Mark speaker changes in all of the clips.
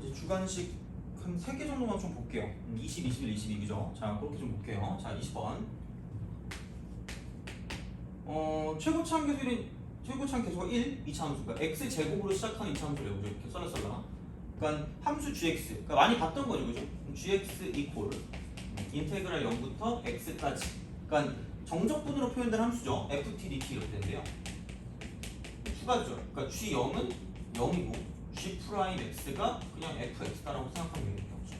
Speaker 1: 이제 주관식 한 3개 정도만 좀 볼게요. 20, 21, 22 그죠? 자 그렇게 좀 볼게요. 자 20번 최고차항 계수가 1, 2차함수 그러니까 x제곱으로 시작하는 2차함수래요. 그죠? 이렇게 써놨었나? 그러니까 함수 gx 그러니까 많이 봤던 거죠. 그죠? gx 이퀄 인테그랄 0부터 x까지 그러니까 정적분으로 표현된 함수죠. ft dt 이렇게 된대요. 추가죠. 그러니까 g0은 0이고 g 프라임 x가 그냥 fx다라고 생각하면 되겠죠.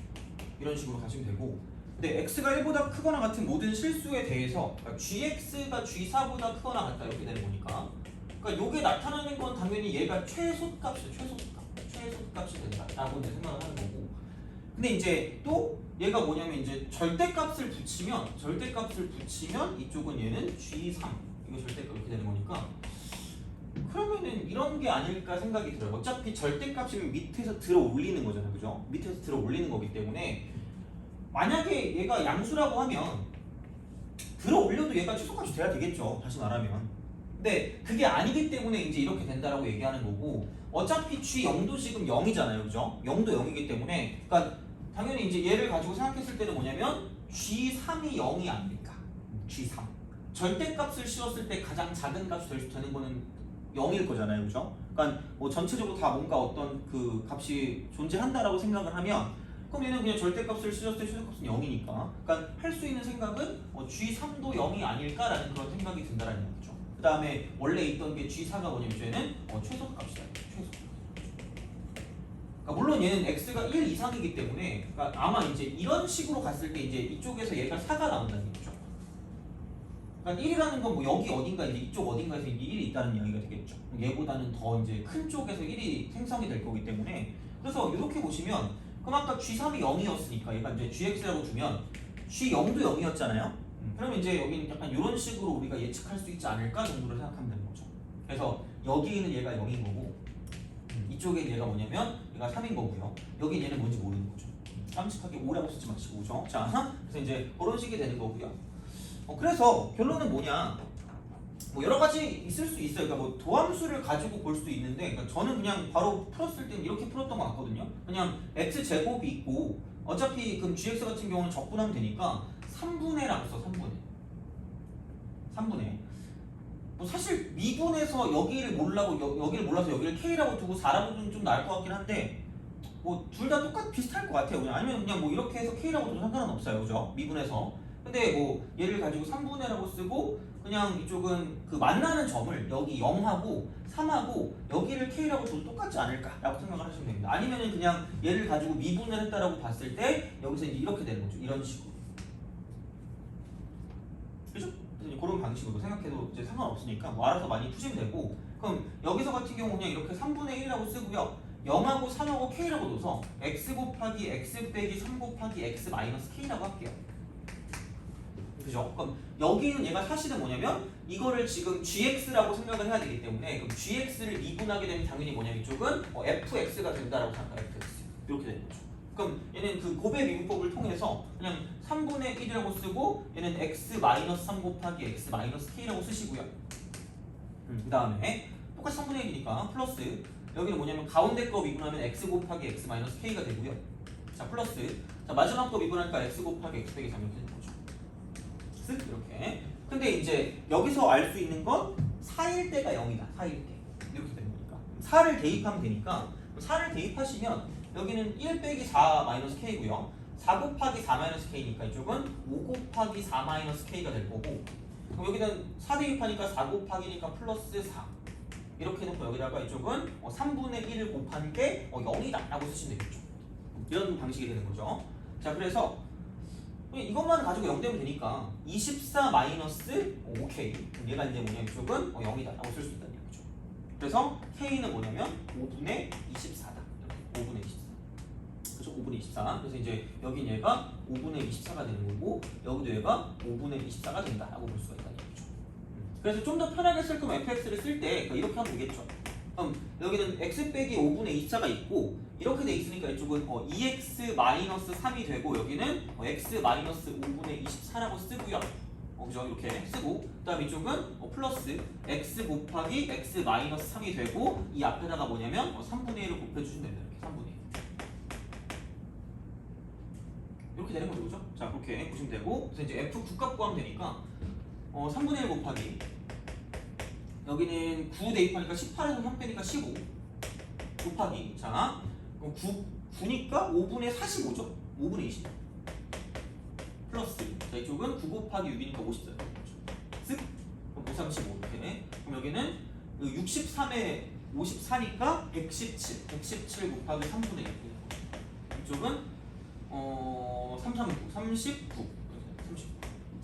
Speaker 1: 이런 식으로 가시면 되고 근데 x가 1보다 크거나 같은 모든 실수에 대해서 그러니까 gx가 g4보다 크거나 같다 이렇게 되는 거니까 그러니까 요게 나타나는 건 당연히 얘가 최소값이 된다라고 이제 생각을 하는 거고 근데 이제 또 얘가 뭐냐면 이제 절대값을 붙이면 이쪽은 얘는 g3 이거 절대값 이렇게 되는 거니까 그러면은 이런 게 아닐까 생각이 들어요. 어차피 절대값이면 밑에서 들어 올리는 거잖아요. 그죠? 밑에서 들어 올리는 거기 때문에 만약에 얘가 양수라고 하면 들어 올려도 얘가 최소값이 돼야 되겠죠. 다시 말하면. 근데 그게 아니기 때문에 이제 이렇게 된다라고 얘기하는 거고 어차피 G0도 지금 0이잖아요. 그죠? 0도 0이기 때문에 그러니까 당연히 이제 얘를 가지고 생각했을 때는 뭐냐면 G3이 0이 아닐까. G3. 절대값을 씌웠을 때 가장 작은 값이 되는 거는 0일 거잖아요. 그죠? 그러니까 뭐 전체적으로 다 뭔가 어떤 그 값이 존재한다라고 생각을 하면 그럼 얘는 그냥 절대값을 씌웠을 때 최소값은 0이니까 그러니까 할 수 있는 생각은 G3도 0이 아닐까라는 그런 생각이 든다라는 거죠. 그 다음에 원래 있던 게 G4가 뭐냐면 얘는 최소값이다. 최소값. 그러니까 물론 얘는 x가 1 이상이기 때문에 그러니까 아마 이제 이런 식으로 갔을 때 이제 이쪽에서 얘가 4가 나온다는 얘기죠. 그러니까 1이라는 건 뭐 여기 어딘가 이제 이쪽 어딘가에서 이제 1이 있다는 이야기가 되겠죠. 얘보다는 더 이제 큰 쪽에서 1이 생성이 될 거기 때문에 그래서 이렇게 보시면 그럼 아까 G3이 0이었으니까 얘가 이제 GX라고 두면 G0도 0이었잖아요. 그러면 이제 여기는 약간 이런 식으로 우리가 예측할 수 있지 않을까 정도로 생각하면 되는 거죠. 그래서 여기는 얘가 0인 거고 이쪽에 얘가 뭐냐면 얘가 3인 거고요. 여기 얘는 뭔지 모르는 거죠. 깜찍하게 5라고 쓰지 마시고 그죠? 자, 그래서 이제 그런 식이 되는 거고요. 그래서 결론은 뭐냐? 뭐 여러 가지 있을 수 있어요. 그러니까 뭐 도함수를 가지고 볼 수도 있는데, 그러니까 저는 그냥 바로 풀었을 때는 이렇게 풀었던 것 같거든요. 그냥 x 제곱이 있고 어차피 그럼 gx 같은 경우는 적분하면 되니까 3분의라고 써. 3분의. 뭐 사실 미분에서 여기를 몰라서 여기를 k라고 두고 4라고 두면 좀 나을 것 같긴 한데 뭐 둘 다 비슷할 것 같아요. 그냥 아니면 그냥 뭐 이렇게 해서 k라고 두도 상관은 없어요. 그죠? 미분에서. 근데 뭐 얘를 가지고 3분의라고 쓰고 그냥 이쪽은 그 만나는 점을 여기 0하고 3하고 여기를 k라고 줘도 똑같지 않을까라고 생각을 하시면 됩니다. 아니면은 그냥 얘를 가지고 미분을 했다라고 봤을 때 여기서 이제 이렇게 되는 거죠. 이런 식으로. 그죠? 그런 방식으로 생각해도 이제 상관없으니까 뭐 알아서 많이 푸시면 되고 그럼 여기서 같은 경우 그냥 이렇게 3분의 1이라고 쓰고요. 0하고 3하고 k라고 둬서 x 곱하기 x 빼기 3 곱하기 x 마이너스 k라고 할게요. 그죠? 그럼 여기는 얘가 사실은 뭐냐면 이거를 지금 gx라고 생각을 해야 되기 때문에 그럼 gx를 미분하게 되면 당연히 뭐냐면 이쪽은 fx가 된다라고 생각해요. fx 이렇게 되는 거죠. 그럼 얘는 그 곱의 미분법을 통해서 그냥 3분의 1이라고 쓰고 얘는 x 마이너스 3 곱하기 x 마이너스 k라고 쓰시고요. 그 다음에 똑같이 3분의 1이니까 플러스 여기는 뭐냐면 가운데 거 미분하면 x 곱하기 x 마이너스 k가 되고요. 자 플러스 자 마지막 거 미분하니까 x 곱하기 x 빼기 3 이렇게 되는 거죠. 이렇게. 근데 이제 여기서 알 수 있는 건 4일 때가 0이다. 4일 때. 이렇게 되는 거니까. 4를 대입하면 되니까 4를 대입하시면 여기는 1 빼기 4 마이너스 k고요. 4 곱하기 4 마이너스 k니까 이쪽은 5 곱하기 4 마이너스 k가 될 거고 그럼 여기는 4 대입하니까 4 곱하기니까 플러스 4 이렇게 놓고 여기다가 이쪽은 3분의 1을 곱한 게 0이다 라고 쓰시면 되겠죠. 이런 방식이 되는 거죠. 자 그래서 이것만 가지고 0 되면 되니까 24 마이너스 5k 얘가 이제 뭐냐면 이쪽은 0이다 라고 쓸 수 있다는 얘기죠. 그래서 k는 뭐냐면 5분의 24다. 5분의 24. 그렇죠? 5분의 24. 그래서 이제 여긴 얘가 5분의 24가 되는 거고 여기도 얘가 5분의 24가 된다 라고 볼 수가 있다는 얘기죠. 그래서 좀 더 편하게 쓸 거면 fx를 쓸 때 이렇게 하면 되겠죠. 그럼 여기는 x 빼기 5분의 24가 있고 이렇게 돼 있으니까 이쪽은 2x 마이너스 3이 되고 여기는 x 마이너스 5분의 24라고 쓰고요. 그죠? 이렇게 쓰고 그 다음 이쪽은 플러스 x 곱하기 x 마이너스 3이 되고 이 앞에다가 뭐냐면 3분의 1을 곱해주시면 됩니다. 이렇게 3분의 1 이렇게 되는 거죠, 그죠? 자, 그렇게 보시면 되고, 그래서 이제 F 9값 구하면 되니까 3분의 1 곱하기 여기는 9 대입하니까 18에서 3 빼니까 15 곱하기 자, 그럼 9니까 5분의 45죠? 5분의 20 플러스 자, 이쪽은 9 곱하기 6이니까 50죠. 쓱 535 이렇게. 그럼 여기는 63에 54니까 117 곱하기 3분의 1 이쪽은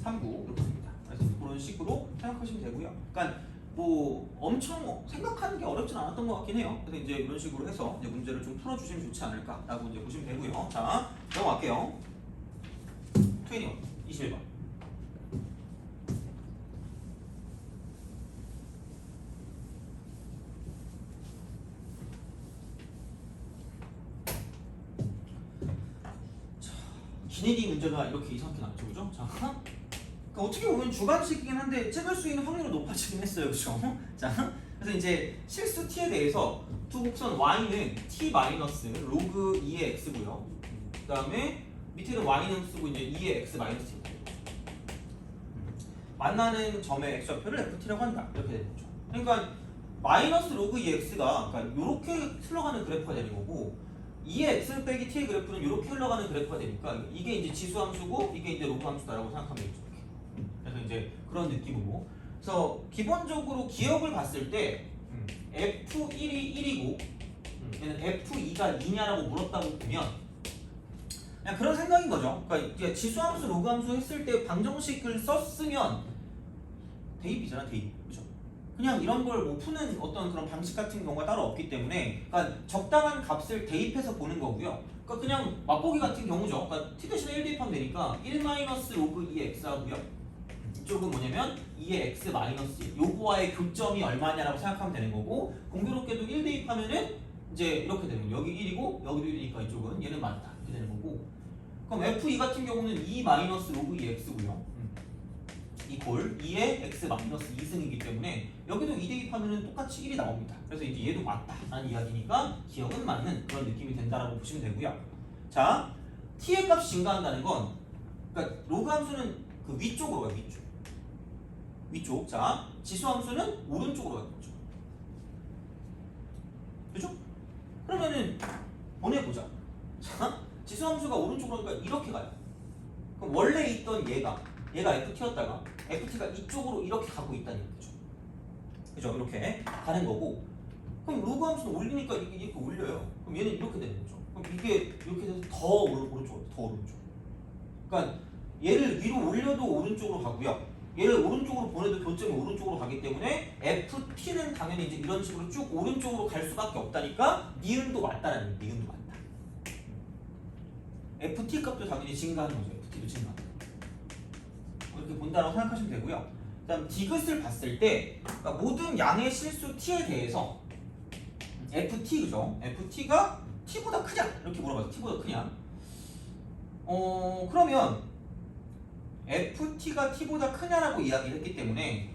Speaker 1: 39 이렇게 됩니다. 그래서 그런 식으로 생각하시면 되고요. 그러니까 뭐 엄청 생각하는 게 어렵진 않았던 것 같긴 해요. 그래서 이제 이런 식으로 해서 이제 문제를 좀 풀어주시면 좋지 않을까라고 이제 보시면 되고요. 자, 넘어갈게요. 21번. 기내기 문제가 이렇게 이상하게 나왔죠, 그죠? 자, 그러니까 어떻게 보면 주관식이긴 한데 찍을 수 있는 확률은 높아지긴 했어요, 그죠? 자, 그래서 이제 실수 t에 대해서 두 곡선 y는 t 마이너스 로그 2의 x고요. 그 다음에 밑에는 y는 쓰고 이제 2의 x 마이너스 t. 만나는 점의 x좌표를 ft라고 한다. 이렇게 되는 거죠. 그러니까 마이너스 로그 2의 x가 그러니까 이렇게 흘러가는 그래프가 되는 거고. 2의 x 빼기 t의 그래프는 이렇게 흘러가는 그래프가 되니까 이게 이제 지수함수고 이게 이제 로그함수다라고 생각하면 되죠. 그래서 이제 그런 느낌으로. 그래서 기본적으로 기억을 봤을 때 F1이 1이고 얘는 F2가 2냐라고 물었다고 보면 그냥 그런 생각인 거죠. 그러니까 이제 지수함수, 로그함수 했을 때 방정식을 썼으면 대입이잖아, 대입. 그렇죠? 그냥 이런 걸 뭐 푸는 어떤 그런 방식 같은 경우가 따로 없기 때문에 그러니까 적당한 값을 대입해서 보는 거고요. 그러니까 그냥 맛보기 같은 경우죠. 그러니까 t 대신에 1 대입하면 되니까 1 마이너스 로그 2의 x 하고요. 이쪽은 뭐냐면 2의 x 마이너스 1 요거와의 교점이 얼마냐라고 생각하면 되는 거고 공교롭게도 1 대입하면은 이제 이렇게 되는 거예요. 여기 1이고 여기도 1이니까 이쪽은 얘는 맞다 이렇게 되는 거고 그럼 F2 같은 경우는 2 마이너스 로그 2 x고요. 이꼴 2의 x 마이너스 2승이기 때문에 여기도 2 대입하면 똑같이 1이 나옵니다. 그래서 이제 얘도 맞다라는 이야기니까 기억은 맞는 그런 느낌이 된다라고 보시면 되고요. 자, t의 값이 증가한다는 건 그러니까 로그 함수는 그 위쪽으로 가요. 위쪽. 자, 지수 함수는 오른쪽으로 가는 거죠. 그죠? 그러면은 보내보자. 자, 지수 함수가 오른쪽으로 가니까 이렇게 가요. 그럼 원래 있던 얘가 ft였다가 ft가 이쪽으로 이렇게 가고 있다는 얘기죠. 그죠? 이렇게 가는 거고 그럼 로그 함수는 올리니까 이렇게 올려요. 그럼 얘는 이렇게 되는 거죠. 그럼 이게 이렇게 돼서 더 오른쪽. 그러니까 얘를 위로 올려도 오른쪽으로 가고요. 얘를 오른쪽으로 보내도 교점이 오른쪽으로 가기 때문에 ft는 당연히 이제 이런 식으로 쭉 오른쪽으로 갈 수밖에 없다니까 니은도 맞다라는 얘기. 니은도 맞다. ft 값도 당연히 증가하는 거죠. ft도 증가한다. 이렇게 본다라고 생각하시면 되고요. 그다음 디귿을 봤을 때 그러니까 모든 양의 실수 t에 대해서 ft 그죠? ft가 t보다 크냐? 이렇게 물어봐서 t보다 크냐? 그러면 ft가 t보다 크냐라고 이야기를 했기 때문에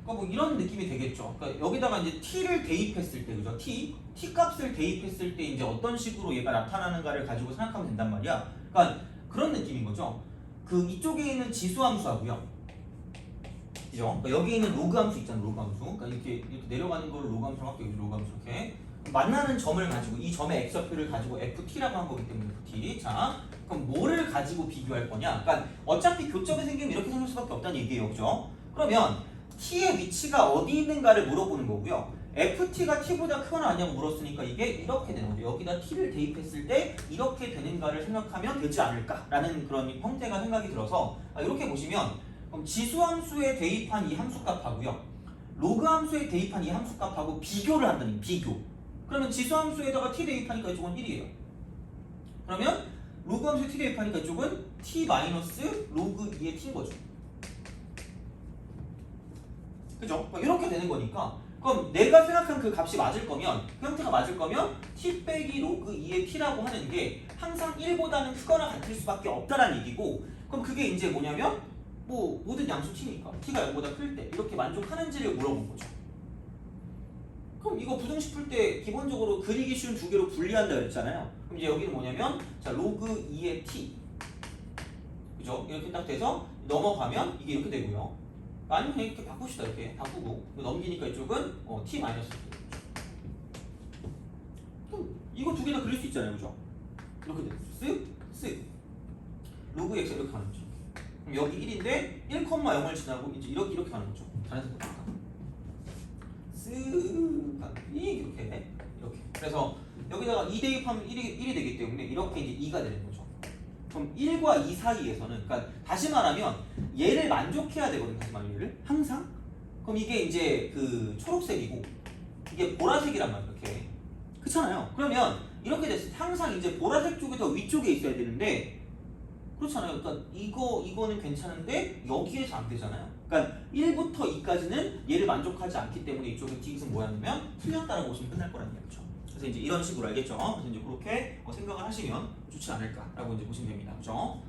Speaker 1: 그러니까 뭐 이런 느낌이 되겠죠. 그러니까 여기다가 이제 t를 대입했을 때 그죠? t 값을 대입했을 때 이제 어떤 식으로 얘가 나타나는가를 가지고 생각하면 된단 말이야. 그러니까 그런 느낌인 거죠. 그 이쪽에 있는 지수함수하고요. 그죠? 그러니까 여기 있는 로그함수 있잖아요. 로그함수. 그러니까 이렇게 내려가는 걸 로그함수로 할게요. 로그함수 이렇게. 만나는 점을 가지고 이 점의 x좌표를 가지고 ft라고 한 거기 때문에 ft. 자, 그럼 뭐를 가지고 비교할 거냐? 그러니까 어차피 교점이 생기면 이렇게 생길 수밖에 없다는 얘기예요. 그죠? 그러면 t의 위치가 어디 있는가를 물어보는 거고요. ft가 t보다 크거나 아니냐고 물었으니까 이게 이렇게 되는 거죠. 여기다 t를 대입했을 때 이렇게 되는가를 생각하면 되지 않을까라는 그런 형태가 생각이 들어서 이렇게 보시면 그럼 지수함수에 대입한 이 함수값하고요. 로그함수에 대입한 이 함수값하고 비교를 한다는 비교. 그러면 지수함수에다가 t 대입하니까 이쪽은 1이에요. 그러면 로그함수에 t 대입하니까 이쪽은 t 마이너스 로그 2의 t인 거죠. 그죠? 이렇게 되는 거니까 그럼 내가 생각한 그 값이 맞을 거면 그 형태가 맞을 거면 t 빼기 로그 2의 t라고 하는 게 항상 1보다는 크거나 같을 수밖에 없다라는 얘기고 그럼 그게 이제 뭐냐면 뭐 모든 양수 t니까 t가 0보다 클 때 이렇게 만족하는지를 물어본 거죠. 그럼 이거 부등식 풀 때 기본적으로 그리기 쉬운 두 개로 분리한다 그랬잖아요. 그럼 이제 여기는 뭐냐면 자 로그 2의 t 그죠? 이렇게 딱 돼서 넘어가면 이게 이렇게 되고요. 아니면 그냥 이렇게 바꿉시다. 이렇게 바꾸고 넘기니까 이쪽은 t 마이너스. 이거 두 개 다 그릴 수 있잖아요, 그죠? 이렇게 돼. 쓱 로그 x 이렇게 가는 거죠. 그럼 여기 1인데 1,0을 지나고 이제 이렇게 가는 거죠. 잘해서 볼까? 쓱 이렇게. 그래서 여기다가 2 대입하면 1이 되기 때문에 이렇게 이제 2가 되는 거죠. 그럼 1과 2 사이에서는 그러니까 다시 말하면 얘를 만족해야 되거든요. 다시 말하면 얘를 항상. 그럼 이게 이제 그 초록색이고 이게 보라색이란 말이에요. 이렇게. 그렇잖아요. 그러면 이렇게 됐을 때 항상 이제 보라색 쪽이 더 위쪽에 있어야 되는데 그렇잖아요. 그러니까 이거는 괜찮은데 여기에서 안 되잖아요. 그러니까 1부터 2까지는 얘를 만족하지 않기 때문에 이쪽은 디귿은 뭐였냐면 틀렸다라고 보시면 끝날 거라는 얘기죠. 그래서 이제 이런 식으로 알겠죠? 그래서 이제 그렇게 생각을 하시면 좋지 않을까라고 이제 보시면 됩니다. 그렇죠?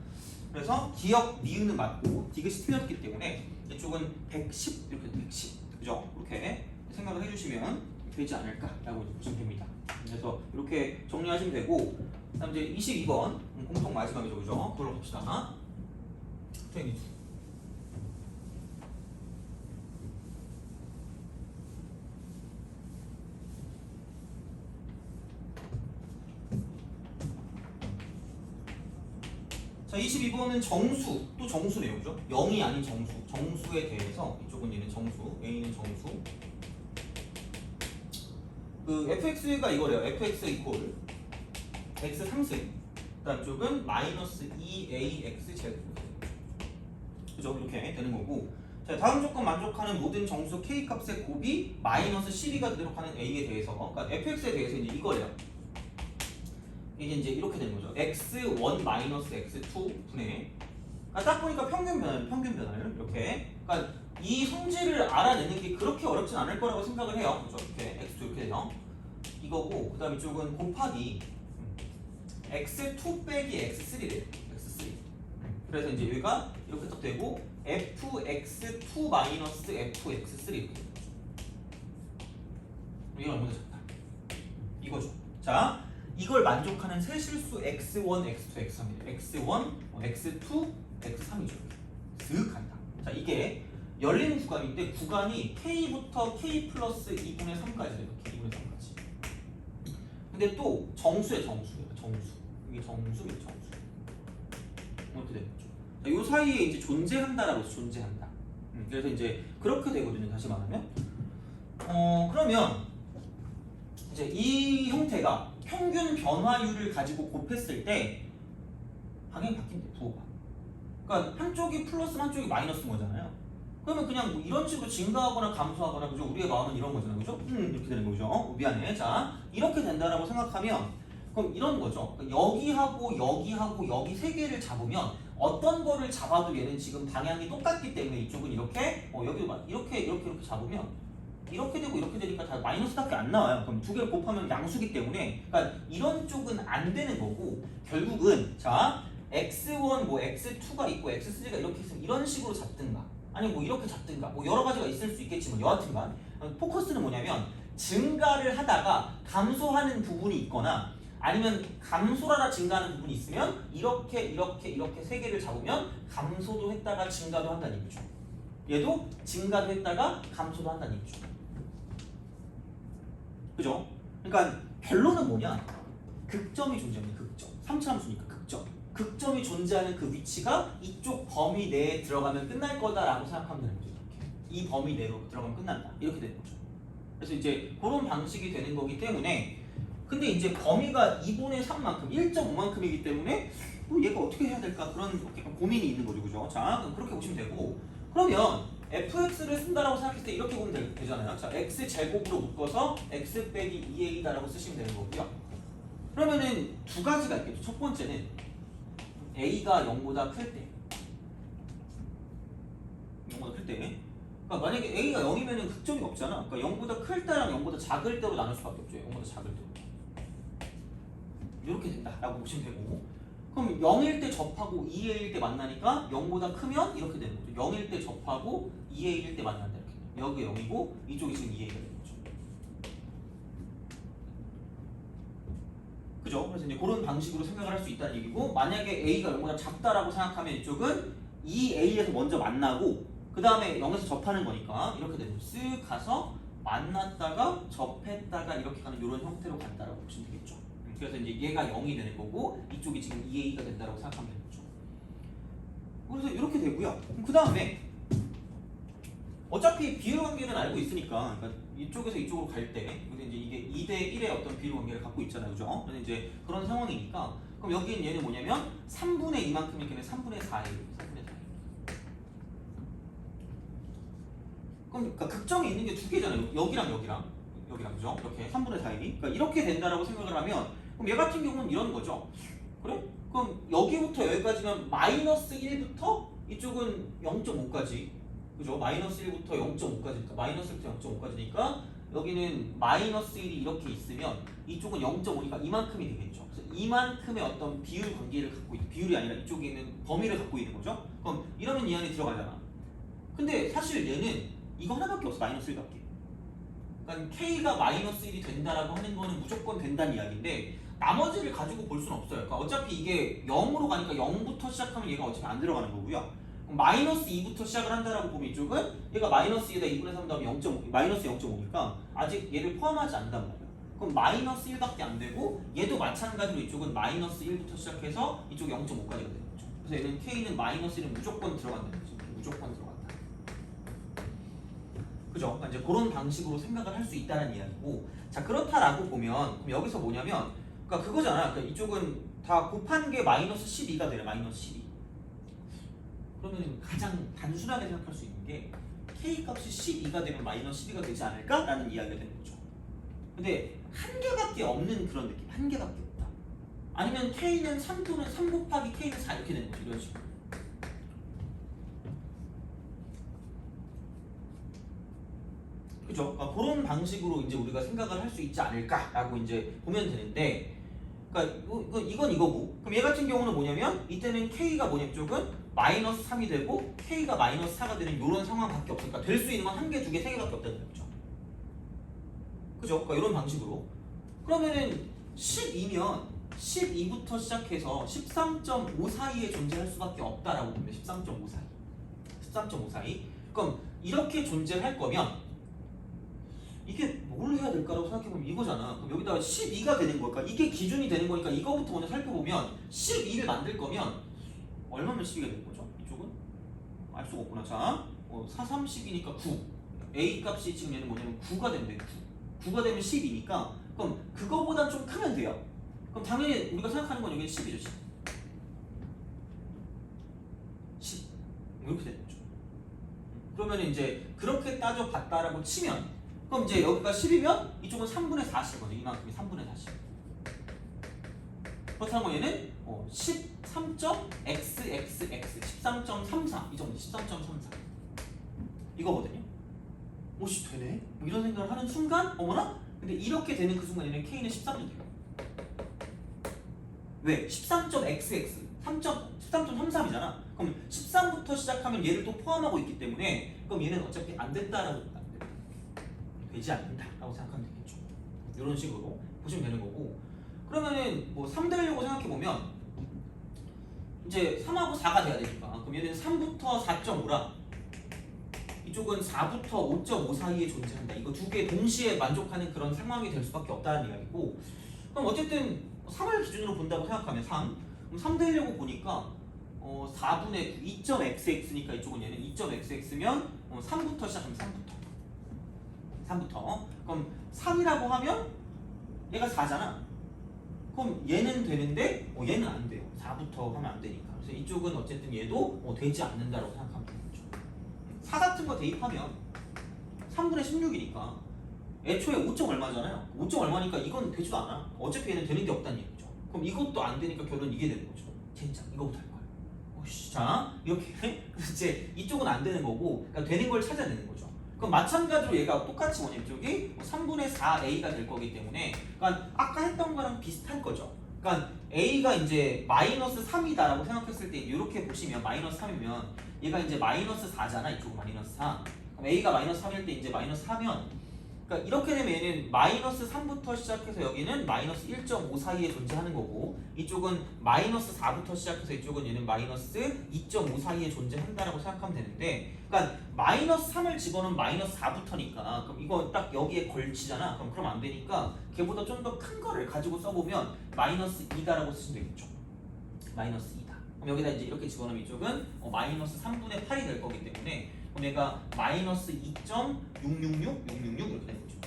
Speaker 1: 그래서 기억 니은은 맞고 디귿이 틀렸기 때문에 이쪽은 110 이렇게 110 그죠? 그렇게 생각을 해주시면 되지 않을까라고 이제 보시면 됩니다. 그래서 이렇게 정리하시면 되고 그다음 이제 22번 공통 마지막이죠, 그죠? 그걸로 갑시다. 트레이닝. 자, 22번은 정수, 또 정수네요, 그죠? 0이 아닌 정수, 정수에 대해서 이쪽은 얘는 정수, A는 정수. 그 fx가 이거래요. fx 이퀄 x 3승. 그다음 쪽은 마이너스 2ax 제곱. 그죠? 이렇게 되는 거고. 자, 다음 조건 만족하는 모든 정수 k 값의 곱이 마이너스 12가 되도록 하는 a에 대해서, 그러니까 fx에 대해서 이제 이거래요. 이게 이제 이렇게 되는 거죠. x1 마이너스 x2 분의. 그러니까 딱 보니까 평균 변화를 이렇게. 그러니까 이 성질을 알아내는 게 그렇게 어렵진 않을 거라고 생각을 해요. 그죠? 이렇게 x2 이렇게 돼요. 이거고, 그 다음에 이쪽은 곱하기 x2 빼기 x3래요. x3. 그래서 이제 여기가 이렇게 딱 되고 fx2 마이너스 fx3 이렇게 되는 거죠. 이건 얼마나 작다? 이거죠. 자, 이걸 만족하는 세 실수 x1, x2, x3입니다. x1, x2, x3이죠. 슥 간다. 자, 이게 열린 구간인데 구간이 k부터 k 플러스 2분의 3까지 돼요. 2분의 3까지. 근데 또 정수예요. 정수. 이게 정수입니다. 정수. 어떻게 되는 거죠? 자, 요 사이에 이제 존재한다라고 해서 존재한다. 그래서 이제 그렇게 되거든요. 다시 말하면. 그러면 이제 이 형태가 평균 변화율을 가지고 곱했을 때 방향이 바뀐대. 부호가. 그러니까 한쪽이 플러스 한쪽이 마이너스인 거잖아요. 그러면 그냥 뭐 이런 식으로 증가하거나 감소하거나 그죠? 우리의 마음은 이런 거잖아요. 그죠? 이렇게 되는 거죠. 미안해. 자, 이렇게 된다라고 생각하면 그럼 이런 거죠. 여기하고 여기하고 여기 세 개를 잡으면 어떤 거를 잡아도 얘는 지금 방향이 똑같기 때문에 이쪽은 이렇게 여기도 이렇게 잡으면 이렇게 되고 이렇게 되니까 다 마이너스밖에 안 나와요. 그럼 두 개를 곱하면 양수기 때문에 그러니까 이런 쪽은 안 되는 거고 결국은 자 x1 뭐 x2가 있고 x3가 이렇게 있으면 이런 식으로 잡든가 아니면 뭐 이렇게 잡든가 뭐 여러 가지가 있을 수 있겠지만 여하튼간 포커스는 뭐냐면 증가를 하다가 감소하는 부분이 있거나 아니면 감소하다 증가하는 부분이 있으면 이렇게 세 개를 잡으면 감소도 했다가 증가도 한다는 얘기죠. 얘도 증가도 했다가 감소도 한다는 얘기죠. 그죠? 그러니까 결론은 뭐냐? 극점이 존재합니다. 극점. 3차 함수니까 극점. 극점이 존재하는 그 위치가 이쪽 범위 내에 들어가면 끝날 거다라고 생각하면 되는 거죠. 이렇게. 이 범위 내로 들어가면 끝난다. 이렇게 되는 거죠. 그래서 이제 그런 방식이 되는 거기 때문에 근데 이제 범위가 2분의 3만큼 1.5만큼이기 때문에 얘가 어떻게 해야 될까 그런 약간 고민이 있는 거죠. 그죠? 자, 그럼 그렇게 보시면 되고 그러면 fx를 쓴다라고 생각했을 때 이렇게 보면 되잖아요. 자, x 제곱으로 묶어서 x 빼기 2a다라고 쓰시면 되는 거고요. 그러면은 두 가지가 있겠죠. 첫 번째는 a가 0보다 클 때. 0보다 클 때. 그러니까 만약에 a가 0이면은 극점이 없잖아. 그러니까 0보다 클 때랑 0보다 작을 때로 나눌 수밖에 없죠. 0보다 작을 때로. 이렇게 된다라고 보시면 되고. 그럼 0일 때 접하고 2a일 때 만나니까 0보다 크면 이렇게 되는 거죠. 0일 때 접하고 2a일 때 만난다 이렇게. 여기 0이고 이쪽이 지금 2a가 되는 거죠. 그죠? 그래서 이제 그런 방식으로 생각을 할 수 있다는 얘기고, 만약에 A가 0보다 작다라고 생각하면 이쪽은 이 A에서 먼저 만나고 그 다음에 0에서 접하는 거니까 이렇게 되죠. 쓱 가서 만났다가 접했다가 이렇게 가는 이런 형태로 간다라고 보시면 되겠죠. 그래서 이제 얘가 0이 되는 거고 이쪽이 지금 2A가 된다라고 생각하면 되는 거죠. 그래서 이렇게 되고요. 그 다음에 어차피 비율 관계는 알고 있으니까, 그러니까 이쪽에서 이쪽으로 갈 때, 이제 이게 2대 1의 어떤 비율 관계를 갖고 있잖아요, 그죠? 그래서 이제 그런 상황이니까, 그럼 여기는 얘는 뭐냐면 3분의 2만큼이 걔는 3분의 4예요. 3분의 4. 그럼 그러니까 극정에 있는 게 두 개잖아요. 여기랑 그죠? 이렇게 3분의 4이니. 그러니까 이렇게 된다라고 생각을 하면, 그럼 얘 같은 경우는 이런 거죠. 그래? 그럼 여기부터 여기까지는 마이너스 1부터 이쪽은 0.5까지. 그죠? 마이너스 1부터 0.5까지니까 마이너스 1부터 0.5까지니까 여기는 마이너스 1이 이렇게 있으면 이쪽은 0.5니까 이만큼이 되겠죠. 그래서 이만큼의 어떤 비율 관계를 갖고 있는, 비율이 아니라 이쪽에 있는 범위를 갖고 있는 거죠. 그럼 이러면 이 안에 들어가잖아. 근데 사실 얘는 이거 하나밖에 없어. 마이너스 1밖에. 그러니까 K가 마이너스 1이 된다라고 하는 거는 무조건 된다는 이야기인데 나머지를 가지고 볼 수는 없어요. 그러니까 어차피 이게 0으로 가니까 0부터 시작하면 얘가 어차피 안 들어가는 거고요. 마이너스 2부터 시작을 한다라고 보면 이쪽은 얘가 마이너스 2에다 2분의 3 다음에 0.5, 마이너스 0.5니까 아직 얘를 포함하지 않는단 말이야. 그럼 마이너스 1밖에 안 되고 얘도 마찬가지로 이쪽은 마이너스 1부터 시작해서 이쪽 0.5까지가 되는 거죠. 그래서 얘는 K는 마이너스 1은 무조건 들어간다는 거죠. 무조건 들어간다. 그죠? 그러니까 이제 그런 방식으로 생각을 할 수 있다는 이야기고, 자 그렇다라고 보면 그럼 여기서 뭐냐면, 그러니까 그거잖아. 그러니까 이쪽은 다 곱한 게 마이너스 12가 되네. 마이너스 12. 그러면 가장 단순하게 생각할 수 있는 게 K 값이 12가 되면 마이너스 12가 되지 않을까라는 이야기가 되는 거죠. 근데 한 개밖에 없는 그런 느낌. 한 개밖에 없다. 아니면 K는 3 또는 3 곱하기 K는 4 이렇게 되는 거죠. 이런 식으로. 그죠? 그러니까 그런 방식으로 이제 우리가 생각을 할 수 있지 않을까라고 이제 보면 되는데, 그러니까 이건 이거고, 그럼 얘 같은 경우는 뭐냐면 이때는 K가 뭐냐, 쪽은 마이너스 3이 되고 K가 마이너스 4가 되는 이런 상황밖에 없으니까 될 수 있는 건 한 개, 두 개, 세 개밖에 없다는 거죠. 그죠? 그러니까 이런 방식으로. 그러면은 12면 12부터 시작해서 13.5 사이에 존재할 수밖에 없다라고 보면 13.5 사이. 13.5 사이. 그럼 이렇게 존재할 거면 이게 뭘 해야 될까라고 생각해보면 이거잖아. 그럼 여기다가 12가 되는 걸까? 이게 기준이 되는 거니까 이거부터 먼저 살펴보면 12를 만들 거면 얼마면 12가 되는 거죠? 이쪽은? 알 수가 없구나. 자, 4, 30이니까 9. A 값이 지금 얘는 뭐냐면 9가 된대. 9. 9가 되면 10이니까 그럼 그거보단 좀 크면 돼요. 그럼 당연히 우리가 생각하는 건 여기는 10이죠. 10. 10. 이렇게 되는 거죠. 그러면 이제 그렇게 따져봤다라고 치면, 그럼 이제 여기가 10이면 이쪽은 3분의 40이거든요. 이만큼이 3분의 40. 그렇다고 얘는 13.xxx 13.34 이 정도. 13.34 이거거든요. 오씨 되네? 뭐 이런 생각을 하는 순간 어머나? 근데 이렇게 되는 그 순간에는 K는 13이 돼요. 왜? 13.xx 13.33이잖아. 그럼 13부터 시작하면 얘를 또 포함하고 있기 때문에 그럼 얘는 어차피 안 된다라고, 되지 않는다라고 생각하면 되겠죠. 이런 식으로 보시면 되는 거고, 그러면은 뭐 3 되려고 생각해보면 이제 3하고 4가 돼야 되니까 그럼 얘는 3부터 4.5라 이쪽은 4부터 5.5 사이에 존재한다. 이거 두 개 동시에 만족하는 그런 상황이 될 수밖에 없다는 이야기고, 그럼 어쨌든 3을 기준으로 본다고 생각하면 3, 그럼 3 되려고 보니까 4분의 2.xx니까 이쪽은 얘는 2.xx면 3부터 시작하면 3부터 그럼 3이라고 하면 얘가 4잖아. 그럼 얘는 되는데 얘는 안 돼요. 4부터 하면 안 되니까. 그래서 이쪽은 어쨌든 얘도 되지 않는다라고 생각하면 되겠죠. 4 같은 거 대입하면 3분의 16이니까 애초에 5점 얼마잖아요. 5점 얼마니까 이건 되지도 않아. 어차피 얘는 되는 게 없다는 얘기죠. 그럼 이것도 안 되니까 결론 이게 되는 거죠. 진짜 이거부터 할 거야. 자 이렇게 이제 이쪽은 안 되는 거고, 그러니까 되는 걸 찾아내는 거죠. 그럼 마찬가지로 얘가 똑같이 뭐냐, 이쪽이 3분의 4a가 될 거기 때문에, 그러니까 아까 했던 거랑 비슷한 거죠. 그러니까 a가 이제 마이너스 3이다라고 생각했을 때 이렇게 보시면 마이너스 3이면 얘가 이제 마이너스 4잖아. 이쪽은 마이너스 4. 그럼 a가 마이너스 3일 때 이제 마이너스 4면 그러니까 이렇게 되면 얘는 마이너스 3부터 시작해서 여기는 마이너스 1.5 사이에 존재하는 거고 이쪽은 마이너스 4부터 시작해서 이쪽은 얘는 마이너스 2.5 사이에 존재한다라고 생각하면 되는데 그러니까 마이너스 3을 집어넣으면 마이너스 4부터니까 그럼 이거 딱 여기에 걸치잖아. 그럼 안 되니까 걔보다 좀 더 큰 거를 가지고 써보면 마이너스 2다라고 쓰시면 되겠죠. 마이너스 2다. 그럼 여기다 이제 이렇게 집어넣으면 이쪽은 마이너스 3분의 8이 될 거기 때문에 그럼 얘가 마이너스 2.666 이렇게 되는 거죠.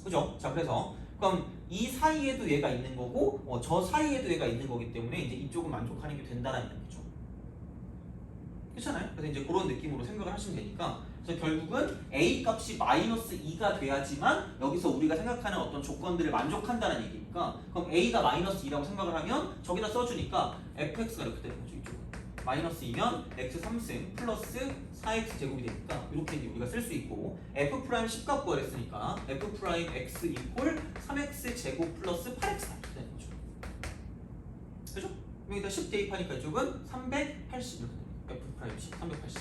Speaker 1: 그죠? 자 그래서 그럼 이 사이에도 얘가 있는 거고 저 사이에도 얘가 있는 거기 때문에 이제 이쪽은 만족하는 게 된다라는 거죠. 그렇잖아요? 그래서 이제 그런 느낌으로 생각을 하시면 되니까 그래서 결국은 A 값이 마이너스 2가 돼야지만 여기서 우리가 생각하는 어떤 조건들을 만족한다는 얘기니까 그럼 A가 마이너스 2라고 생각을 하면 저기다 써주니까 fx가 이렇게 되는 거죠. 이쪽은 마이너스 2면 x 3승 플러스 4x 제곱이 되니까 이렇게 우리가 쓸 수 있고 f 프라임 10값 구하랬으니까 f 프라임 x 이퀄 3x 제곱 플러스 8x 이렇게 되는 거죠. 그죠? 여기다 10 대입하니까 이쪽은 380 이렇게 됩니다. f 프라임 10 380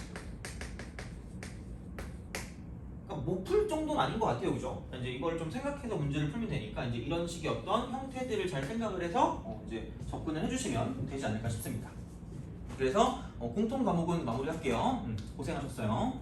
Speaker 1: 그러니까 못 풀 정도는 아닌 것 같아요. 그죠? 이제 이걸 좀 생각해서 문제를 풀면 되니까 이제 이런 식의 어떤 형태들을 잘 생각을 해서 이제 접근을 해주시면 되지 않을까 싶습니다. 그래서 공통 과목은 마무리할게요. 고생하셨어요.